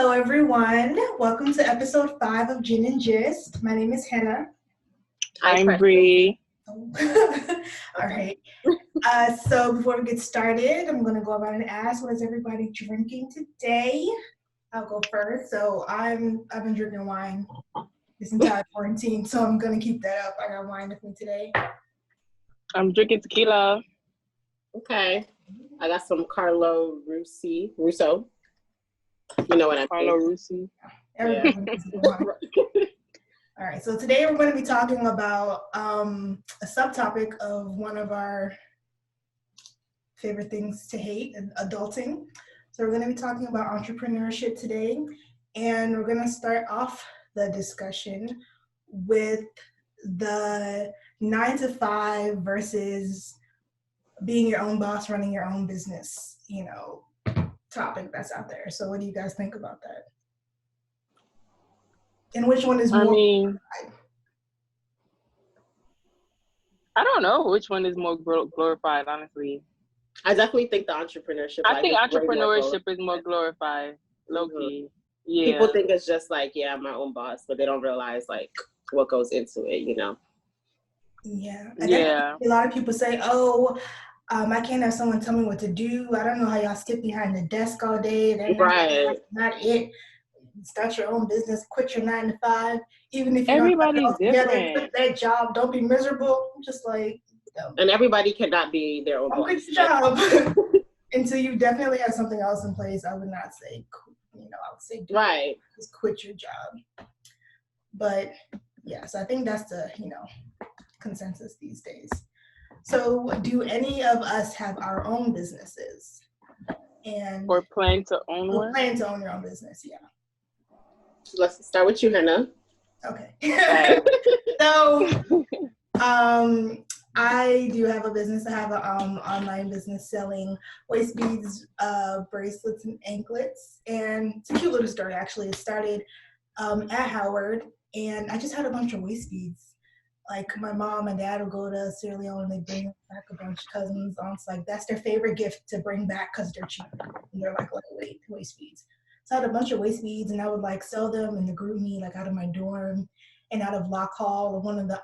Hello, everyone. Welcome to episode 5 of Gin and Gist. My name is Hannah. I'm Bree. All right. So before we get started, I'm going to go around and ask, what is everybody drinking today? I'll go first. So I've been drinking wine this entire quarantine, so I'm going to keep that up. I got wine with me today. I'm drinking tequila. Okay. I got some Carlo Russo. You know what I mean? Carlo Russo. Everybody All right, so today we're going to be talking about a subtopic of one of our favorite things to hate, adulting. So we're going to be talking about entrepreneurship today, and we're going to start off the discussion with the 9-to-5 versus being your own boss, running your own business, topic that's out there. So what do you guys think about that? And which one is more? I don't know which one is more glorified, honestly. I definitely think the entrepreneurship. I think entrepreneurship is more glorified, low-key. Yeah. People think it's just like, yeah, I'm my own boss, but they don't realize like what goes into it, Yeah. Yeah. A lot of people say, I can't have someone tell me what to do. I don't know how y'all sit behind the desk all day. That's not it. Start your own business, quit your 9-to-5. Even if you everybody's don't different. Quit that job. Don't be miserable. I'm just like, And everybody cannot be their own boss. Quit your job. Until you definitely have something else in place. I would not say, I would say, right. Just quit your job. But yeah, so I think that's the, consensus these days. So do any of us have our own businesses? Or plan to own one? Plan to own your own business, yeah. Let's start with you, Hannah. Okay. So, I do have a business. I have an online business selling waist beads, bracelets, and anklets. And it's a cute little story, actually. It started at Howard, and I just had a bunch of waist beads. Like, my mom and dad would go to Sierra Leone, and they bring back a bunch of cousins. Aunts, like, that's their favorite gift to bring back because they're cheap. And they're like lightweight waist beads. So I had a bunch of waist beads, and I would like sell them in the group me, like out of my dorm and out of Lock Hall, or one of the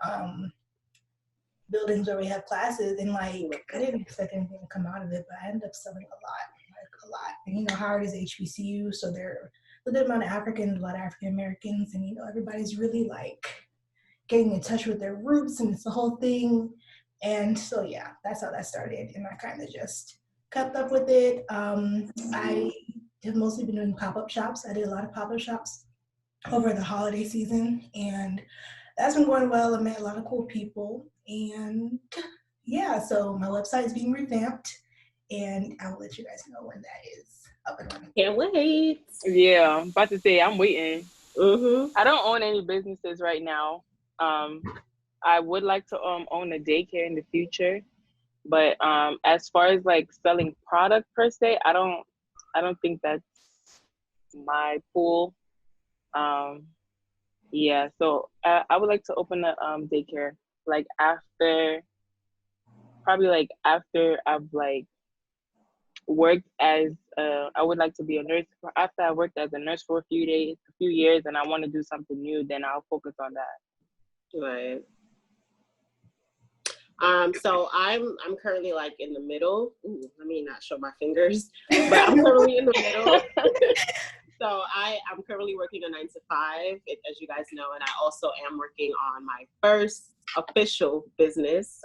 buildings where we have classes. And like, I didn't expect anything to come out of it, but I ended up selling a lot. And Howard is HBCU, so there are a little amount of Africans, a lot of African Americans, and everybody's really like getting in touch with their roots, and it's the whole thing. And so yeah, that's how that started, and I kind of just kept up with it. I have mostly been doing pop-up shops. I did a lot of pop-up shops over the holiday season, and that's been going well. I met a lot of cool people, and yeah, so my website is being revamped, and I will let you guys know when that is up and running. Can't wait. Yeah, I'm about to say, I'm waiting. Mm-hmm. I don't own any businesses right now. I would like to own a daycare in the future, but as far as like selling product per se, I don't think that's my pool. Yeah, so I would like to open a daycare like after I've like worked as I would like to be a nurse. After I worked as a nurse for a few years, and I want to do something new, then I'll focus on that. Right. So I'm currently like in the middle. Let me not show my fingers, but I'm currently in the middle. So I'm currently working a 9-to-5, as you guys know, and I also am working on my first official business.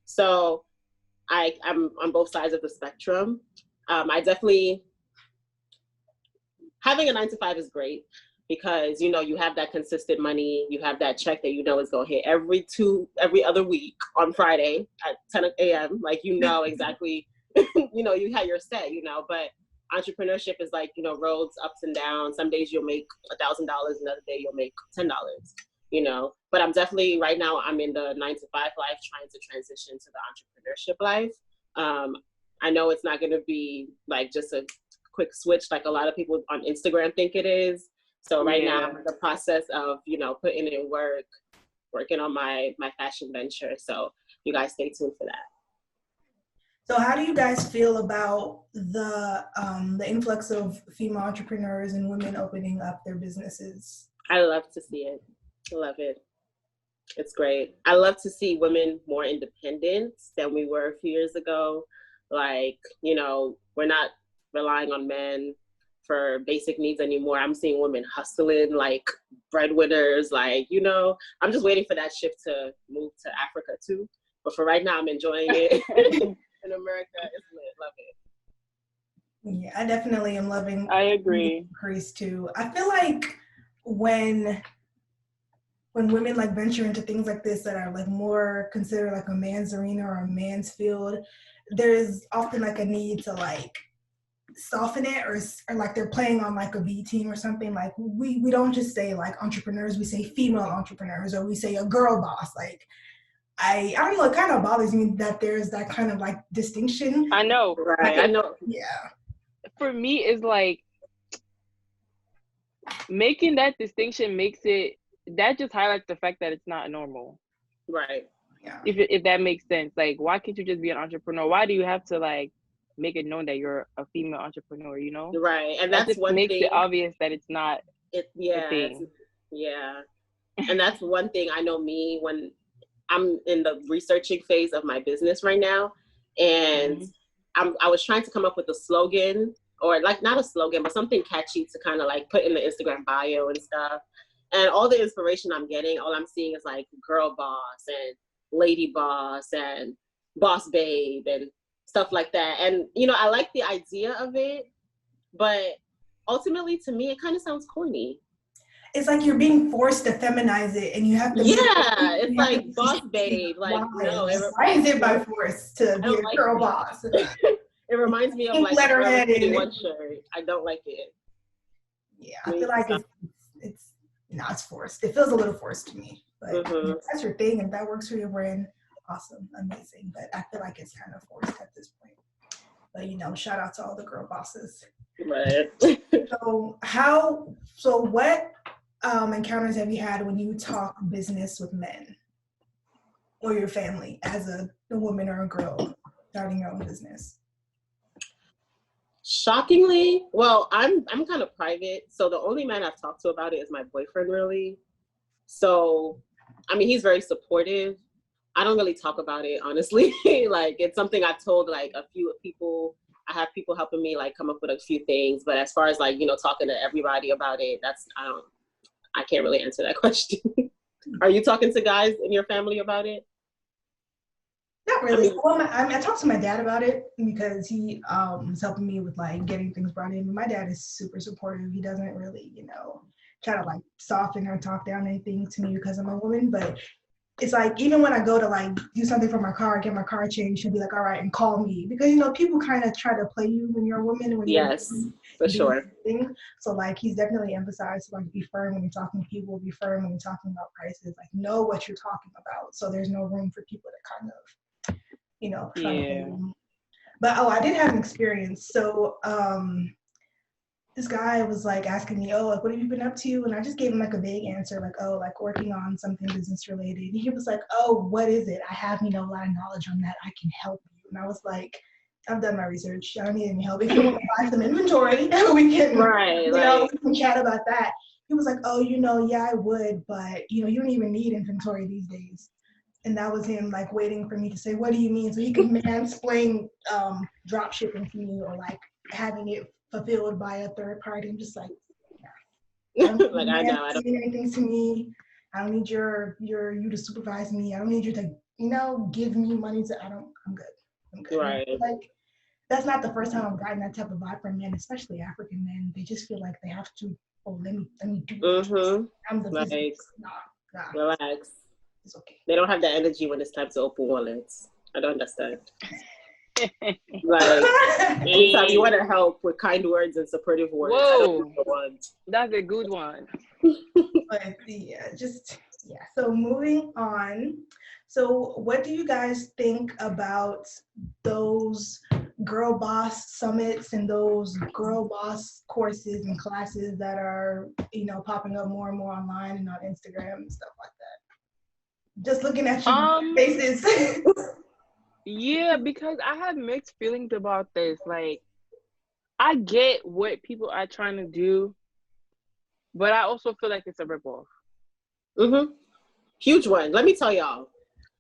So I'm on both sides of the spectrum. I definitely, having a 9-to-5 is great because, you have that consistent money, you have that check that is going to hit every other week on Friday at 10 a.m. Like, exactly, you had your set, but entrepreneurship is like, roads, ups and downs. Some days you'll make $1,000, another day you'll make $10, but I'm definitely right now I'm in the 9-to-5 life, trying to transition to the entrepreneurship life. I know it's not going to be like just a quick switch like a lot of people on Instagram think it is. So right now I'm in the process of, putting in work, working on my fashion venture. So you guys stay tuned for that. So how do you guys feel about the influx of female entrepreneurs and women opening up their businesses? I love to see it. I love it. It's great. I love to see women more independent than we were a few years ago. Like, you know, we're not relying on men for basic needs anymore. I'm seeing women hustling like breadwinners, like, you know, I'm just waiting for that shift to move to Africa too. But for right now, I'm enjoying it. In America, it's lit. Love it. Yeah, I definitely am loving. I agree. Increase too. I feel like when women like venture into things like this that are like more considered like a man's arena or a man's field, there's often like a need to like soften it or like they're playing on like a B team or something. Like we don't just say like entrepreneurs, we say female entrepreneurs, or we say a girl boss. Like I don't know, it kind of bothers me that there's that kind of like distinction. I know. Right. I know. Yeah. For me, it's like making that distinction that just highlights the fact that it's not normal. Right. Yeah. If that makes sense. Like, why can't you just be an entrepreneur? Why do you have to like make it known that you're a female entrepreneur, you know? Right. And that that's one makes thing. It obvious that it's not yeah. a thing. Yeah. And that's one thing I know me when I'm in the researching phase of my business right now. And I was trying to come up with a slogan, or like not a slogan, but something catchy to kind of like put in the Instagram bio and stuff. And all the inspiration I'm getting, all I'm seeing is like girl boss and lady boss and boss babe and stuff like that. And, you know, I like the idea of it, but ultimately to me, it kind of sounds corny. It's like you're being forced to feminize it, and you have to. Yeah, it's like boss babe. Like, no, why is it by force to be a like girl boss? It reminds me of like letterhead one shirt. I don't like it. Yeah, I feel like it's not forced. It feels a little forced to me. But if that's your thing, and that works for your brand, awesome, amazing. But I feel like it's kind of forced at this point. But you know, shout out to all the girl bosses. Right. So what encounters have you had when you talk business with men or your family as a woman or a girl starting your own business? Shockingly, well, I'm kind of private, so the only man I've talked to about it is my boyfriend, really. So, I mean, he's very supportive. I don't really talk about it, honestly. Like, it's something I've told like a few people. I have people helping me like come up with a few things, but as far as like, you know, talking to everybody about it, I can't really answer that question. Are you talking to guys in your family about it? Not really. I talked to my dad about it because he was helping me with like getting things brought in. My dad is super supportive. He doesn't really, you know, try to like soften or talk down anything to me because I'm a woman. But it's like even when I go to like do something for my car, get my car changed, he'll be like, all right, and call me. Because, you know, people kind of try to play you when you're a woman. And when yes, for sure. So like he's definitely emphasized like be firm when you're talking to people, be firm when you're talking about prices, like know what you're talking about. So there's no room for people to kind of, you know, try to play you. But I did have an experience. So this guy was like asking me, oh, like, what have you been up to? And I just gave him like a vague answer, like, oh, like working on something business related. And he was like, oh, what is it? I have, you know, a lot of knowledge on that. I can help you. And I was like, I've done my research. I don't need any help. If you want to buy some inventory, we can, we can chat about that. He was like, oh, you know, yeah, I would, but, you know, you don't even need inventory these days. And that was him like waiting for me to say, what do you mean? So he could mansplain drop shipping to me or like having it fulfilled by a third party. I'm just like, yeah. I don't need anything to me. I don't need you to supervise me. I don't need you to, you know, give me money I'm good. Right. Like that's not the first time I've gotten that type of vibe from men, especially African men. They just feel like they have to, let me do it. I'm the business. Nah. Relax. It's okay. They don't have the energy when it's time to open wallets. I don't understand. Like anytime you want to help with kind words and supportive words, whoa, that's a good one. But so moving on. So what do you guys think about those girl boss summits and those girl boss courses and classes that are, you know, popping up more and more online and on Instagram and stuff like that? Just looking at your faces. Yeah, because I have mixed feelings about this. Like, I get what people are trying to do, but I also feel like it's a ripoff. Mm-hmm. Huge one. Let me tell y'all.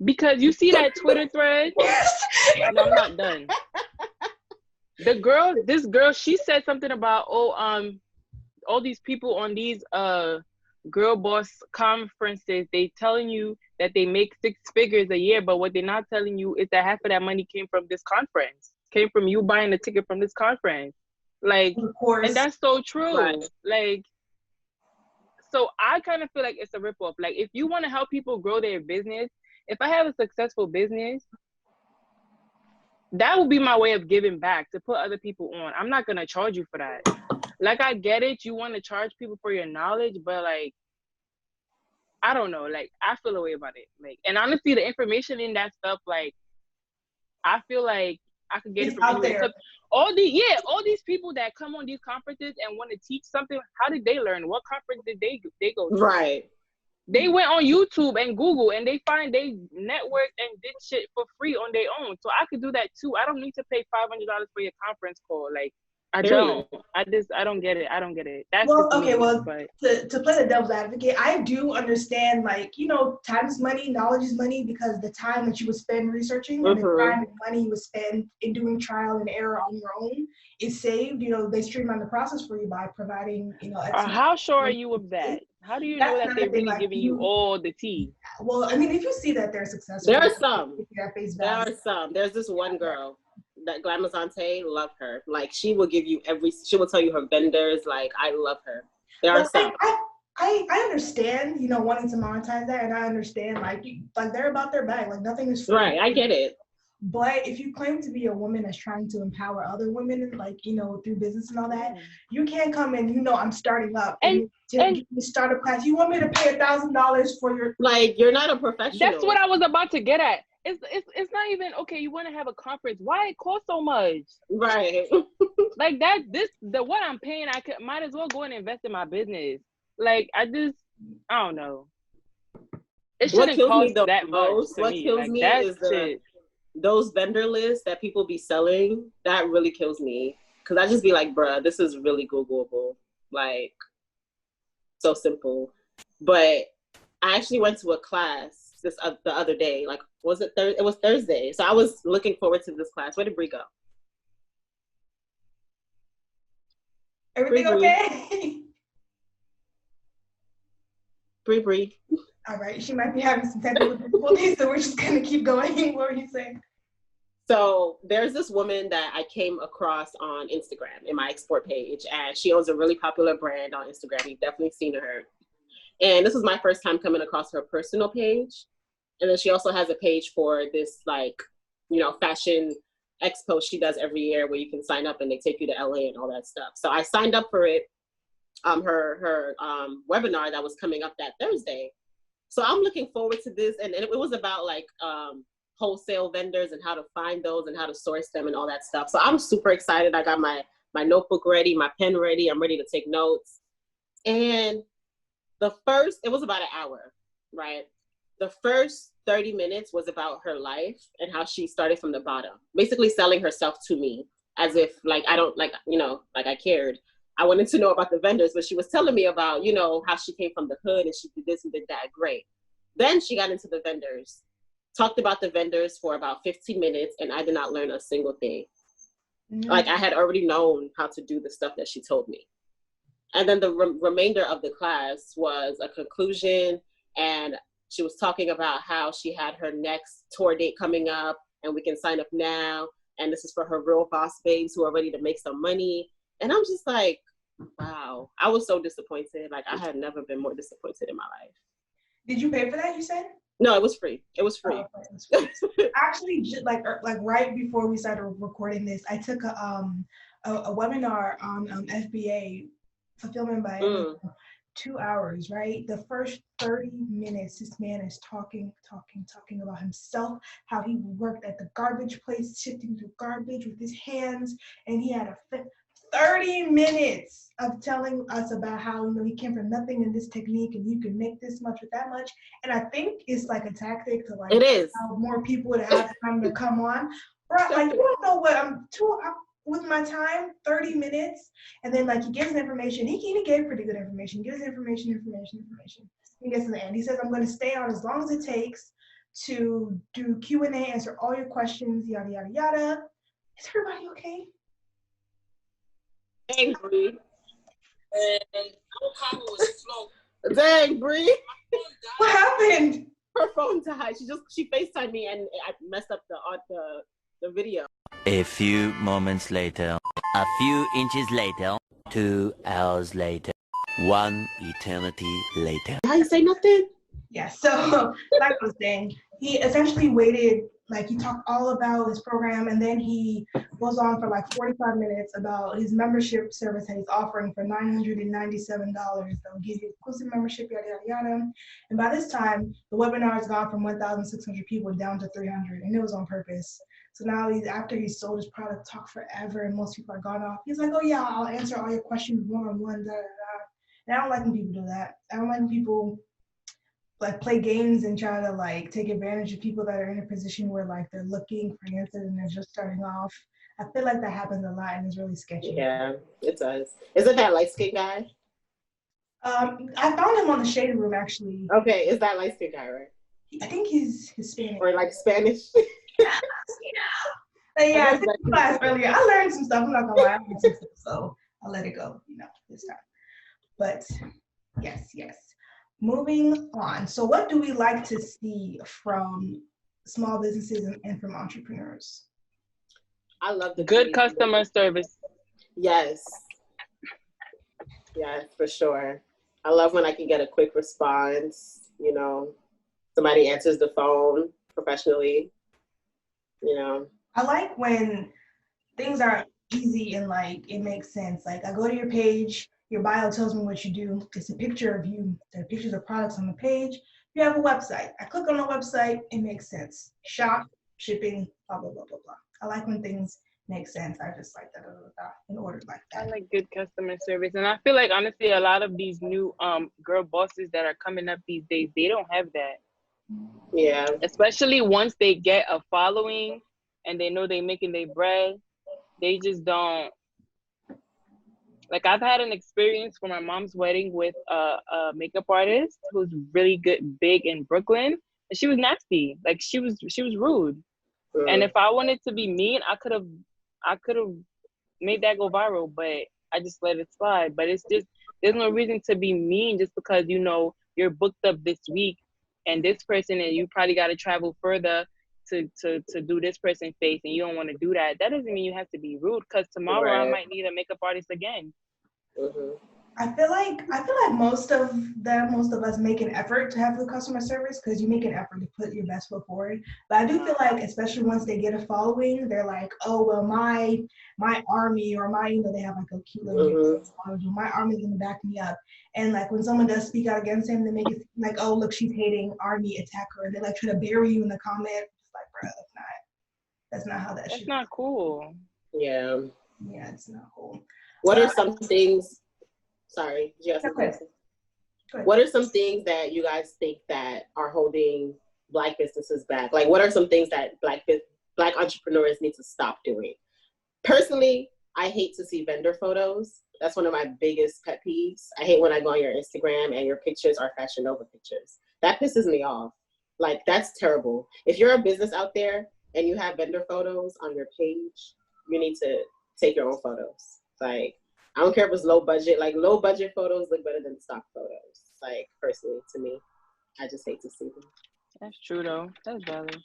Because you see that Twitter thread? No, I'm not done. This girl, she said something about, all these people on these girl boss conferences, they telling you that they make 6 figures a year, but what they're not telling you is that half of that money came from this conference, came from you buying a ticket from this conference. Like, Of and course. that's so true. Right. Like, so I kind of feel like it's a ripoff. Like, if you want to help people grow their business, if I have a successful business, that would be my way of giving back, to put other people on. I'm not gonna charge you for that. Like, I get it, you want to charge people for your knowledge, but like, I don't know, like, I feel a way about it. Like, and honestly, the information in that stuff, like, I feel like I could get it It's from out anywhere. there. Cause all these people that come on these conferences and want to teach something, how did they learn? What conference did they go to? Right. They went on YouTube and Google, and they networked and did shit for free on their own. So I could do that too. I don't need to pay $500 for your conference call. Like, I Period. don't. I don't get it. I don't get it. That's Well, just okay, me. well, But to play the devil's advocate, I do understand, like, time is money, knowledge is money, because the time that you would spend researching and the Mm-hmm. time and money you would spend in doing trial and error on your own is saved. They streamline the process for you by providing, X amount how sure are of you of that? How do you know That's that another they're thing, really like, giving you all the tea? well, I mean, if you see that they're There successful, are some. you take it at face There value. are some. There's this one girl, that Glamazante, love her. Like, she will give you she will tell you her vendors. Like, I love her. There are Well, some. I understand, wanting to monetize that, and I understand, like, they're about their bag, like, nothing is free. Right. I get it. But if you claim to be a woman that's trying to empower other women, like, through business and all that, you can't come in, I'm starting up And and give me startup class. You want me to pay $1,000 for your? Like, you're not a that's what professional. I was about to get at. It's not even okay. You want to have a conference? Why it cost so much? Right. Like that. The what I'm paying, I could might as well go and invest in my business. Like, I don't know. It What shouldn't kills me cost the that much most, to what me. kills Like, me that is shit. those vendor lists that people be selling. That really kills me. Cause I just be like, bruh, this is really Googleable. Like, so simple. But I actually went to a class the other day. Like, was it Thursday? It was Thursday. So I was looking forward to this class. Where did Bree go? Everything Bree. okay? Bree. All right, she might be having some technical difficulties, so we're just gonna keep going. What were you saying? So there's this woman that I came across on Instagram in my export page, and she owns a really popular brand on Instagram. You've definitely seen her. And this was my first time coming across her personal page. And then she also has a page for this, like, fashion expo she does every year where you can sign up and they take you to LA and all that stuff. So I signed up for it, her webinar that was coming up that Thursday. So I'm looking forward to this. And it was about, like, wholesale vendors and how to find those and how to source them and all that stuff. So I'm super excited. I got my notebook ready, my pen ready. I'm ready to take notes. And it was about an hour, right? The first 30 minutes was about her life and how she started from the bottom, basically selling herself to me as if, like, I don't, like, like I cared. I wanted to know about the vendors, but she was telling me about, how she came from the hood and she did this and did that. Great. Then she got into the vendors, talked about the vendors for about 15 minutes, and I did not learn a single thing. Like, I had already known how to do the stuff that she told me. And then the remainder of the class was a conclusion, and she was talking about how she had her next tour date coming up, and we can sign up now, and this is for her real boss babes who are ready to make some money. And I'm just like, wow. I was so disappointed. Like, I had never been more disappointed in my life. Did you pay for that, you said? No, it was free. It was free. Actually, like right before we started recording this, I took a webinar on FBA, fulfillment by 2 hours, right? The first 30 minutes, this man is talking about himself, how he worked at the garbage place, shifting through garbage with his hands, and he had a 30 minutes of telling us about how, you know, he came from nothing in this technique and you can make this much with that much. And I think it's like a tactic to like It is. allow more people to have time to come on. Bro, like, you don't know what with my time, 30 minutes. And then like he gives information. He gave pretty good information. He gives information. He gets to the end. He says, I'm going to stay on as long as it takes to do Q&A, answer all your questions, yada, yada, yada. Is everybody okay? Dang, Bree. And dang, Bree. What happened? Her phone died. She FaceTimed me and I messed up the video. A few moments later, a few inches later, 2 hours later, 1 eternity later. How you say nothing? Yeah, so like I was saying, he essentially waited, like he talked all about his program, and then he goes on for like 45 minutes about his membership service that he's offering for $997. They'll give you exclusive membership, yada, yada, yada. And by this time, the webinar has gone from 1,600 people down to 300, and it was on purpose. So now after he sold his product, talk forever, and most people are gone off. He's like, oh yeah, I'll answer all your questions one-on-one, da, da, da. And I don't like when people do that. I don't like when people like play games and try to like take advantage of people that are in a position where like they're looking for answers and they're just starting off. I feel like that happens a lot and it's really sketchy. Yeah, it does. Isn't that light-skinned guy? I found him on the Shade Room actually. Okay, is that light-skinned guy, right? I think he's Hispanic. Or like Spanish? Yeah, I took class earlier. I learned some stuff. I'm not gonna lie, I learned some stuff, so I'll let it go, you know, this time. But yes. Moving on. So what do we like to see from small businesses and from entrepreneurs? I love the good customer service. Yes, for sure. I love when I can get a quick response, you know, somebody answers the phone professionally, you know. I like when things are easy and like it makes sense. Like I go to your page, your bio tells me what you do. It's a picture of you. There are pictures of products on the page. You have a website. I click on the website, it makes sense. Shop, shipping, blah, blah, blah, blah, blah. I like when things make sense. I just like that in order like that. I like good customer service. And I feel like honestly a lot of these new girl bosses that are coming up these days, they don't have that. Yeah. Especially once they get a following and they know they're making their bread, they just don't. Like I've had an experience for my mom's wedding with a makeup artist who's really good, big in Brooklyn, and she was nasty. Like she was rude. And if I wanted to be mean, I could have made that go viral, but I just let it slide. But it's just, there's no reason to be mean just because, you know, you're booked up this week and this person, and you probably got to travel further to do this person's face, and you don't want to do that. That doesn't mean you have to be rude, because tomorrow I might need a makeup artist again. Mm-hmm. I feel like most of us make an effort to have good customer service because you make an effort to put your best foot forward. But I do feel like, especially once they get a following, they're like, oh well, my army, or my, you know, they have like a cute little my army's gonna back me up. And like when someone does speak out against him, they make it like, oh look, she's hating army, attack her. And they like try to bury you in the comment. It's like, bro, that's not how that. That's not cool. Yeah. Yeah, it's not cool. What are some things? Sorry, did you have something? What are some things that you guys think that are holding Black businesses back? Like, what are some things that Black entrepreneurs need to stop doing? Personally, I hate to see vendor photos. That's one of my biggest pet peeves. I hate when I go on your Instagram and your pictures are Fashion Nova pictures. That pisses me off. Like, that's terrible. If you're a business out there and you have vendor photos on your page, you need to take your own photos. Like, I don't care if it's low budget. Like, low budget photos look better than stock photos. Like, personally, to me, I just hate to see them. That's true, though. That's valid.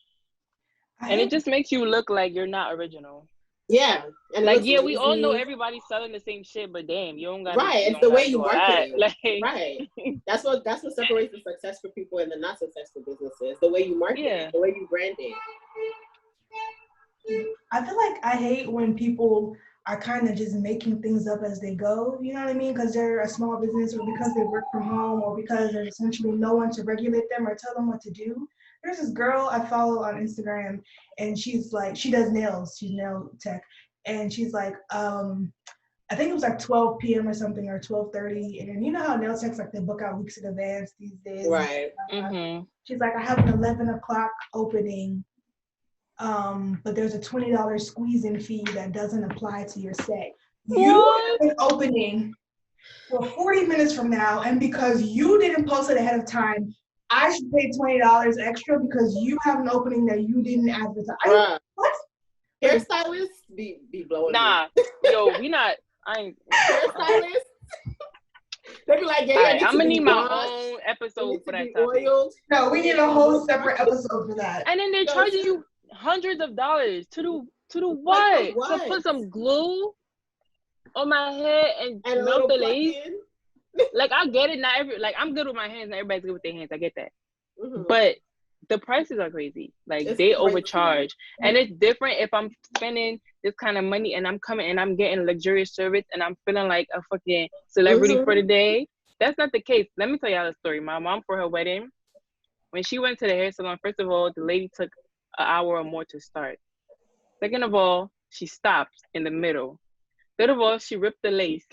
And it just makes you look like you're not original. Yeah. And like, yeah, we all know everybody's selling the same shit, but damn, you don't got right. It's the way you market it. Like, right. That's what separates the successful people and the not successful businesses. The way you market it, the way you brand it. I feel like I hate when people are kind of just making things up as they go, you know what I mean? Because they're a small business, or because they work from home, or because there's essentially no one to regulate them or tell them what to do. There's this girl I follow on Instagram, and she's like, she does nails, she's nail tech, and she's like, I think it was like 12 p.m. or something, or 12:30. And you know how nail techs, like, they book out weeks in advance these days. Right. She's like, I have an 11 o'clock opening, but there's a $20 squeeze-in fee that doesn't apply to your set. You have an opening for 40 minutes from now, and because you didn't post it ahead of time, I should pay $20 extra because you have an opening that you didn't advertise. What? Hairstylists be blowing Nah, me. yo, we not. I ain't. Hairstylists. They be like, yeah, All right, I'm gonna need my own episode for that topic. No, we need a whole separate episode for that. And then they're charging you hundreds of dollars to do what? What? To put some glue on my head and melt the lace. Like, I get it. Not every, like, I'm good with my hands. Not everybody's good with their hands. I get that. But the prices are crazy. Like, they overcharge. And it's different if I'm spending this kind of money and I'm coming and I'm getting luxurious service and I'm feeling like a fucking celebrity for the day. That's not the case. Let me tell y'all a story. My mom, for her wedding, when she went to the hair salon, first of all, the lady took an hour or more to start. Second of all, she stopped in the middle. Third of all, she ripped the lace.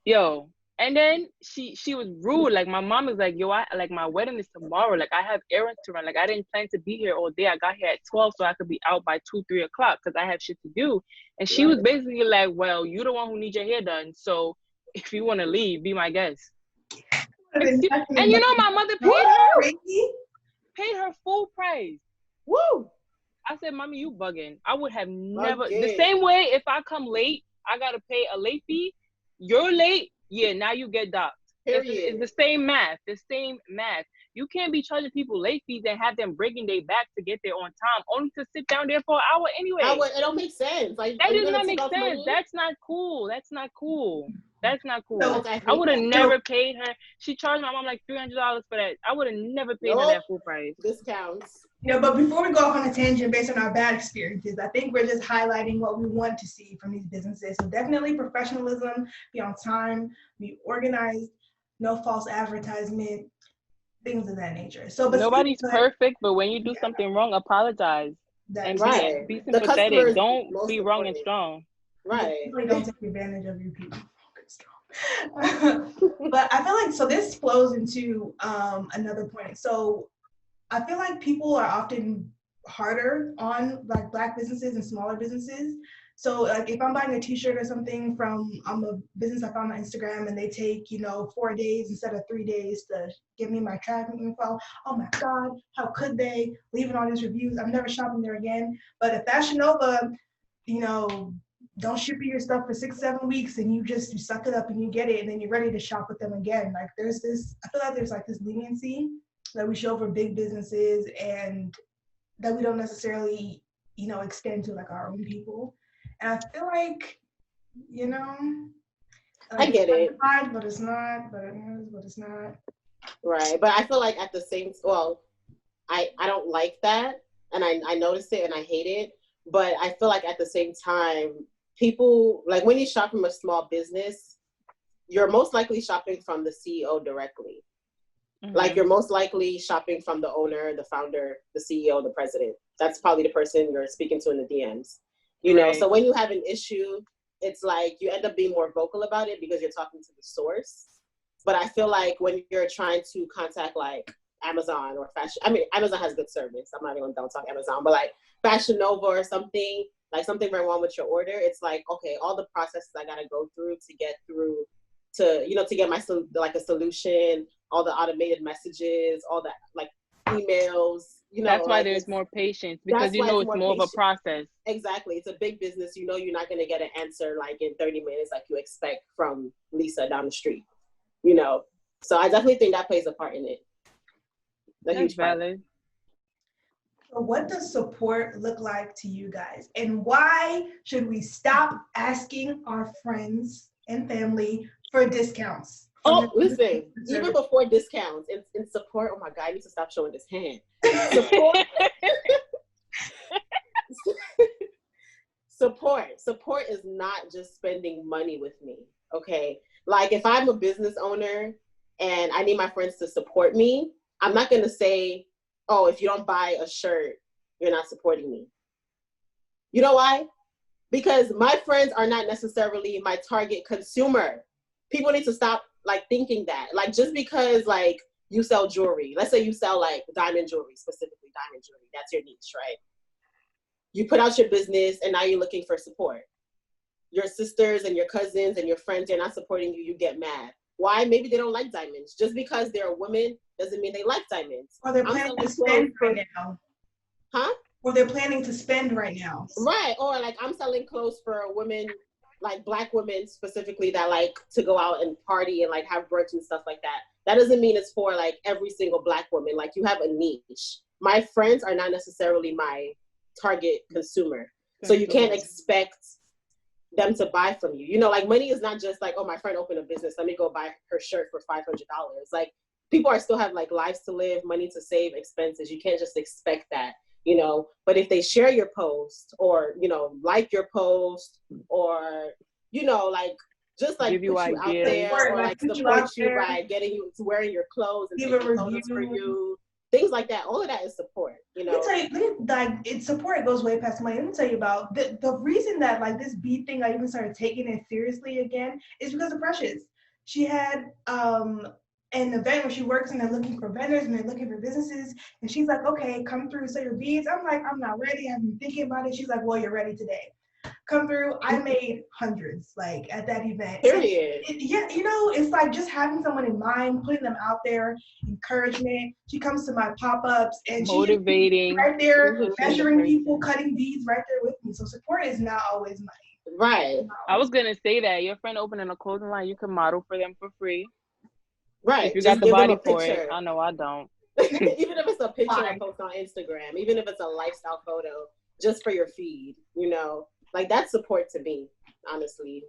Yo. And then she was rude. Like, my mom is like, yo, like, my wedding is tomorrow. Like, I have errands to run. Like, I didn't plan to be here all day. I got here at 12 so I could be out by 2, 3 o'clock because I have shit to do. And she was basically like, well, you're the one who needs your hair done. So if you want to leave, be my guest. And you know, my mother paid her full price. Woo! I said, mommy, you bugging. I would have never. The same way, if I come late, I got to pay a late fee. You're late. Yeah, now you get docked. It's the same math. You can't be charging people late fees and have them breaking their back to get there on time, only to sit down there for an hour anyway. It don't make sense. Like, that does not make sense. Money? That's not cool. No, I would have never paid her. She charged my mom like $300 for that. I would have never paid her that full price. Discounts. But before we go off on a tangent based on our bad experiences, I think we're just highlighting what we want to see from these businesses. So definitely professionalism, be on time, be organized, no false advertisement, things of that nature. So, but nobody's perfect, but when you do something wrong, apologize. And be sympathetic. Don't be wrong and strong. Right. Don't take advantage of your people. But I feel like, so this flows into another point. So I feel like people are often harder on, like, Black businesses and smaller businesses. So, like, if I'm buying a t-shirt or something from a business I found on Instagram and they take, 4 days instead of 3 days to give me my tracking info, oh my God, how could they? Leaving all these reviews, I'm never shopping there again. But if Fashion Nova, don't ship you your stuff for 6-7 weeks and you suck it up and you get it and then you're ready to shop with them again. Like, I feel like there's like this leniency that we show for big businesses and that we don't necessarily, extend to, like, our own people. And I feel like, I get it. But it's not, but it is, but it's not. Right. But I feel like at the same, I don't like that. And I notice it and I hate it. But I feel like at the same time, people, like, when you shop from a small business, you're most likely shopping from the CEO directly. Like, you're most likely shopping from the owner, the founder, the CEO, the president. That's probably the person you're speaking to in the DMs. You know, so when you have an issue, it's like you end up being more vocal about it because you're talking to the source. But I feel like when you're trying to contact, like, Amazon or Amazon has good service. I'm not even going to talk Amazon, but like Fashion Nova or something, like something went wrong with your order. It's like, okay, all the processes I got to go through to get my, like, a solution, all the automated messages, all that, like, emails, That's why there's more patience, because it's more of a process. Exactly. It's a big business. You're not going to get an answer like in 30 minutes like you expect from Lisa down the street, So I definitely think that plays a part in it. That's valid. So what does support look like to you guys? And why should we stop asking our friends and family for discounts? Oh, listen, even before discounts, in support, oh my God, I need to stop showing this hand. Support is not just spending money with me, okay? Like, if I'm a business owner and I need my friends to support me, I'm not going to say, oh, if you don't buy a shirt, you're not supporting me. You know why? Because my friends are not necessarily my target consumer. People need to stop like thinking that. Like just because like you sell jewelry, let's say you sell like diamond jewelry, specifically diamond jewelry, that's your niche, right? You put out your business and now you're looking for support. Your sisters and your cousins and your friends, they're not supporting you, you get mad. Why? Maybe they don't like diamonds. Just because they're a woman doesn't mean they like diamonds. Or they're planning to spend right now. Huh? Or they're planning to spend right now. Right. Or like I'm selling clothes for a woman, like Black women specifically, that like to go out and party and like have brunch and stuff like that. That doesn't mean it's for like every single Black woman. Like you have a niche. My friends are not necessarily my target consumer. So you can't expect them to buy from you. You know, like money is not just like, oh, my friend opened a business, let me go buy her shirt for $500. Like people are still have like lives to live, money to save, expenses. You can't just expect that. You know, but if they share your post or, you know, like your post or, you know, like just like give you put you out there or like support you by getting you to wearing your clothes and taking photos for you, things like that. All of that is support, you know. Let me tell you, like it's support. It goes way past money. Let me tell you about the reason that like this bead thing, I even started taking it seriously again is because of Precious. She had an event where she works and they're looking for vendors and they're looking for businesses. And she's like, okay, come through, sell your beads. I'm like, I'm not ready. I've been thinking about it. She's like, well, you're ready today. Come through. I made hundreds like at that event. Period. Yeah, you know, it's like just having someone in mind, putting them out there, encouragement. She comes to my pop-ups and motivating, right there, measuring people, cutting beads right there with me. So support is not always money. Right. I was gonna say that your friend opening a clothing line, you can model for them for free. Right. If you got the body for it. I know I don't. Even if it's a picture I post on Instagram, even if it's a lifestyle photo, just for your feed, you know, like that's support to me, honestly.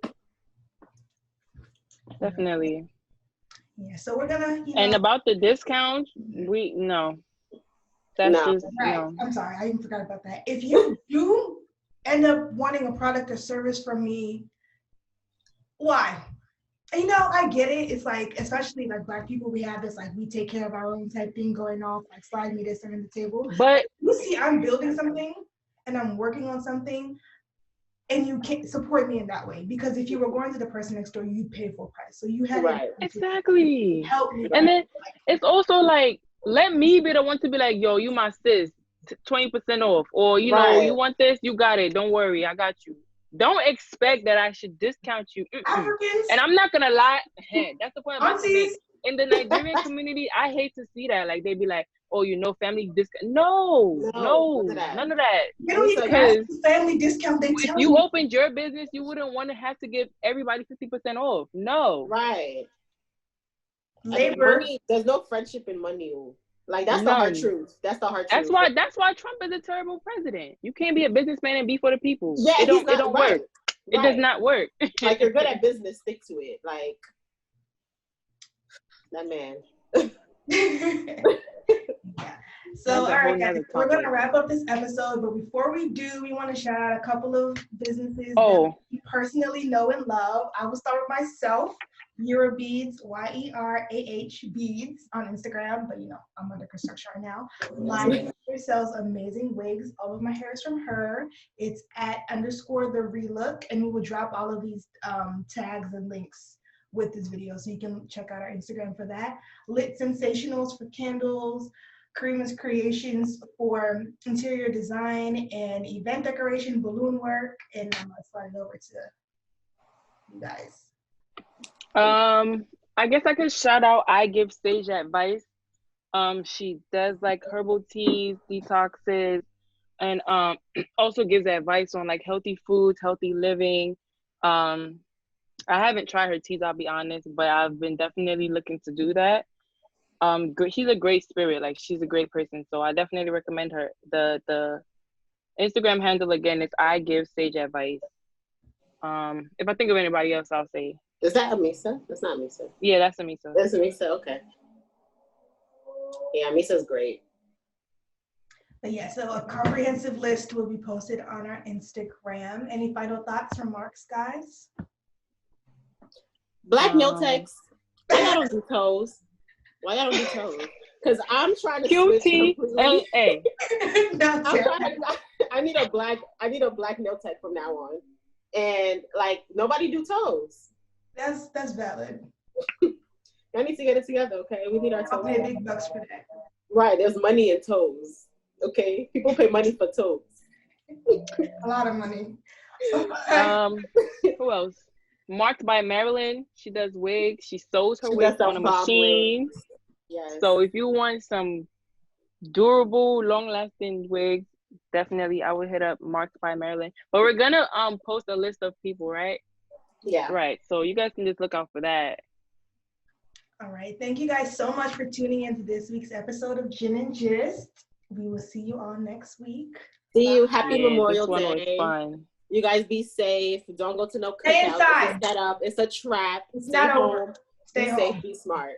Definitely. Yeah. So we're gonna. And about the discounts, that's just right. no. I'm sorry, I even forgot about that. If you do end up wanting a product or service from me, why? You know, I get it. It's like, especially like Black people, we have this like we take care of our own type thing going off, like slide me this under the table. But you see, I'm building something and I'm working on something, and you can't support me in that way because if you were going to the person next door, you'd pay full price. So you had right. Exactly help me. And then it's also like let me be the one to be like, yo, you my sis, 20% off, or you know, you want this, you got it. Don't worry, I got you. Don't expect that I should discount you. Africans, and I'm not gonna lie. That's the point. Aunties, in the Nigerian community, I hate to see that. Like they be like, "Oh, you know, family discount." No, none of that. They don't even have family discount. They if tell you opened your business, you wouldn't want to have to give everybody 50% off. No, right. Labor. Money, there's no friendship in money. Like that's the hard truth. That's the hard truth. That's why Trump is a terrible president. You can't be a businessman and be for the people. Yeah, it don't work. It does not work. Like you're good at business, stick to it. Like that man. Yeah. So all right, guys, we're gonna wrap up this episode, but before we do, we want to shout out a couple of businesses that we personally know and love. I will start with myself. Yerah Beads, YERAH Beads on Instagram, but you know, I'm under construction right now. My sister sells amazing wigs. All of my hair is from her. It's at _the_relook, and we will drop all of these tags and links with this video, so you can check out our Instagram for that. Lit Sensationals for candles, Karima's Creations for interior design and event decoration, balloon work, and I'm gonna slide it over to you guys. I guess I could shout out I Give Sage Advice. She does like herbal teas, detoxes, and also gives advice on like healthy foods, healthy living. I haven't tried her teas, I'll be honest, but I've been definitely looking to do that. She's a great spirit, like she's a great person, so I definitely recommend her. The Instagram handle again is I Give Sage Advice. If I think of anybody else, I'll say. Is that Amisa? That's not Amisa. Yeah, that's Amisa. That's Amisa, okay. Yeah, Amisa's great. But yeah, so a comprehensive list will be posted on our Instagram. Any final thoughts, remarks, guys? Black nail techs. Why y'all don't do toes? Why y'all don't do toes? Because I'm trying to switch completely. QT. I need a black nail tech from now on. And like nobody do toes. That's valid. I need to get it together, okay? We need our I'll toes. pay big bucks for that. Right, there's money in toes. Okay, people pay money for toes. A lot of money. Who else? Marked by Marilyn. She does wigs. She sews her She wigs does on a the bob machine. wigs. Yes. So if you want some durable, long-lasting wigs, definitely I would hit up Marked by Marilyn. But we're gonna post a list of people, right? Yeah. Right. So you guys can just look out for that. All right. Thank you guys so much for tuning into this week's episode of Gin and Gist. We will see you all next week. See you. Happy Memorial this one Day. Was fun. You guys be safe. Don't go to no Stay cookout. inside. It's a setup. It's a trap. It's Stay not home. over. Stay be home. safe. Be smart.